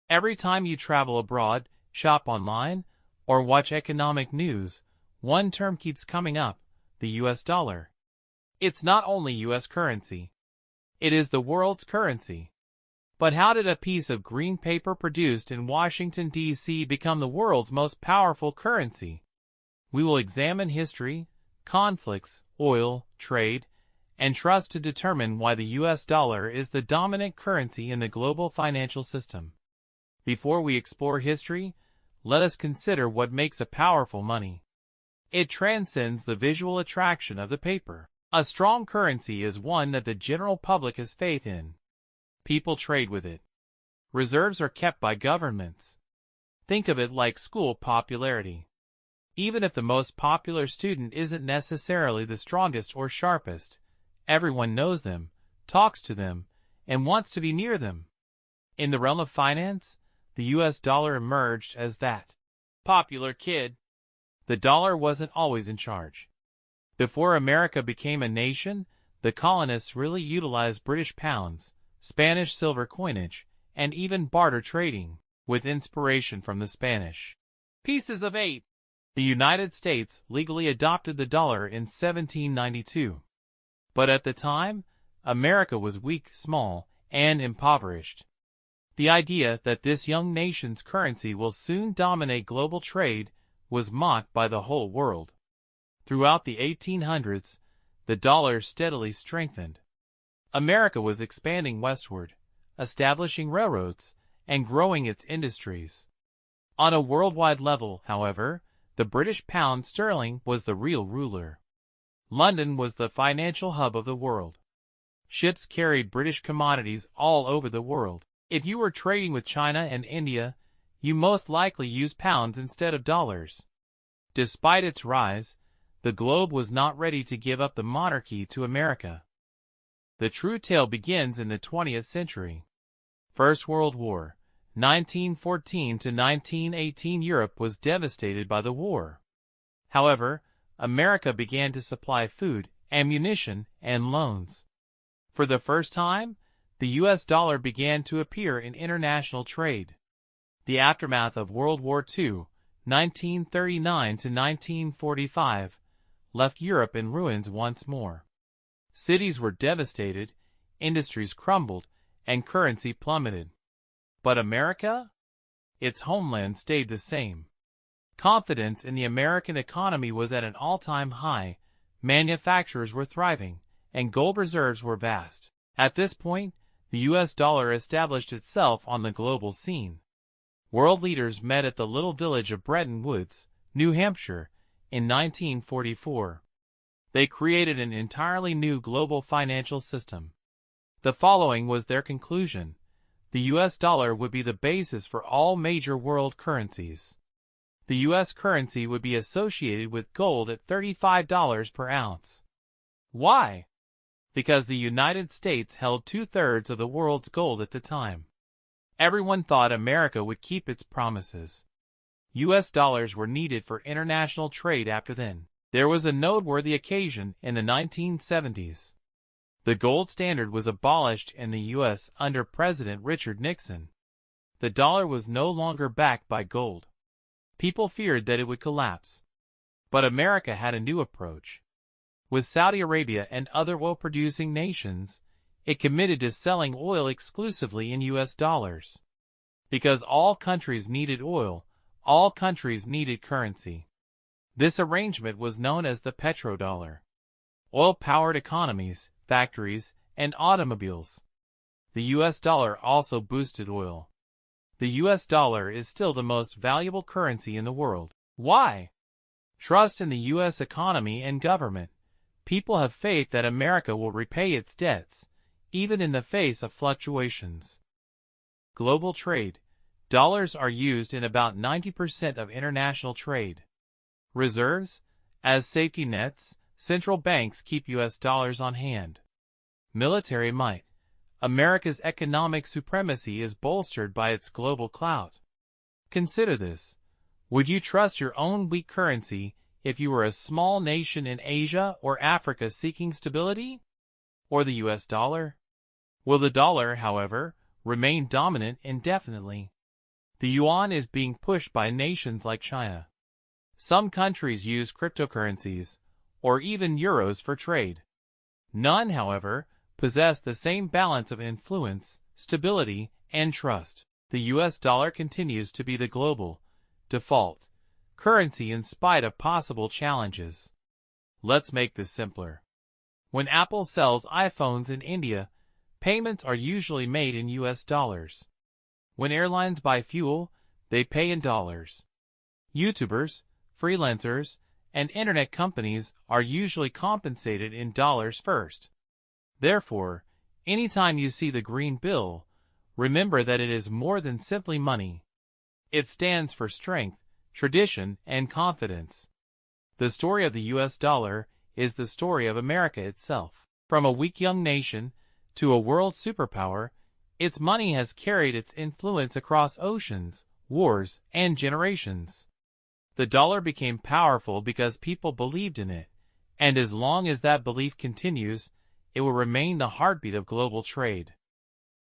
Every time you travel abroad, shop online, or watch economic news, one term keeps coming up: the US dollar. It's not only US currency. It is the world's currency. But how did a piece of green paper produced in Washington, D.C. become the world's most powerful currency? We will examine history, conflicts, oil, trade, and trust to determine why the US dollar is the dominant currency in the global financial system. Before we explore history, let us consider what makes a powerful money. It transcends the visual attraction of the paper. A strong currency is one that the general public has faith in. People trade with it. Reserves are kept by governments. Think of it like school popularity. Even if the most popular student isn't necessarily the strongest or sharpest, everyone knows them, talks to them, and wants to be near them. In the realm of finance, the US dollar emerged as that popular kid. The dollar wasn't always in charge. Before America became a nation, the colonists really utilized British pounds, Spanish silver coinage, and even barter trading, with inspiration from the Spanish pieces of 8. The United States legally adopted the dollar in 1792. But at the time, America was weak, small, and impoverished. The idea that this young nation's currency will soon dominate global trade was mocked by the whole world. Throughout the 1800s, the dollar steadily strengthened. America was expanding westward, establishing railroads, and growing its industries. On a worldwide level, however, the British pound sterling was the real ruler. London was the financial hub of the world. Ships carried British commodities all over the world. If you were trading with China and India, you most likely used pounds instead of dollars. Despite its rise, the globe was not ready to give up the monarchy to America. The true tale begins in the 20th century. First World War, 1914 to 1918. Europe was devastated by the war. However, America began to supply food, ammunition, and loans. For the first time, the US dollar began to appear in international trade. The aftermath of World War II, 1939 to 1945, left Europe in ruins once more. Cities were devastated, industries crumbled, and currency plummeted. But America? Its homeland stayed the same. Confidence in the American economy was at an all-time high, manufacturers were thriving, and gold reserves were vast. At this point, the US dollar established itself on the global scene. World leaders met at the little village of Bretton Woods, New Hampshire, in 1944. They created an entirely new global financial system. The following was their conclusion: the US dollar would be the basis for all major world currencies. The US currency would be associated with gold at $35 per ounce. Why? Because the United States held 2/3 of the world's gold at the time. Everyone thought America would keep its promises. US dollars were needed for international trade after then. There was a noteworthy occasion in the 1970s. The gold standard was abolished in the U.S. under President Richard Nixon. The dollar was no longer backed by gold. People feared that it would collapse. But America had a new approach. With Saudi Arabia and other oil-producing nations, it committed to selling oil exclusively in U.S. dollars. Because all countries needed oil, all countries needed currency. This arrangement was known as the Petrodollar. Oil-powered economies, factories, and automobiles. The U.S. dollar also boosted oil. The U.S. dollar is still the most valuable currency in the world. Why? Trust in the U.S. economy and government. People have faith that America will repay its debts, even in the face of fluctuations. Global trade. Dollars are used in about 90% of international trade. Reserves. As safety nets, central banks keep U.S. dollars on hand. Military might. America's economic supremacy is bolstered by its global clout. Consider this. Would you trust your own weak currency if you were a small nation in Asia or Africa seeking stability? Or the U.S. dollar? Will the dollar, however, remain dominant indefinitely? The yuan is being pushed by nations like China. Some countries use cryptocurrencies, or even euros for trade. None, however, possess the same balance of influence, stability, and trust. The US dollar continues to be the global, default, currency in spite of possible challenges. Let's make this simpler. When Apple sells iPhones in India, payments are usually made in US dollars. When airlines buy fuel, they pay in dollars. YouTubers, freelancers, and internet companies are usually compensated in dollars first. Therefore, anytime you see the green bill, remember that it is more than simply money. It stands for strength, tradition, and confidence. The story of the US dollar is the story of America itself. From a weak young nation to a world superpower, its money has carried its influence across oceans, wars, and generations. The dollar became powerful because people believed in it, and as long as that belief continues, it will remain the heartbeat of global trade.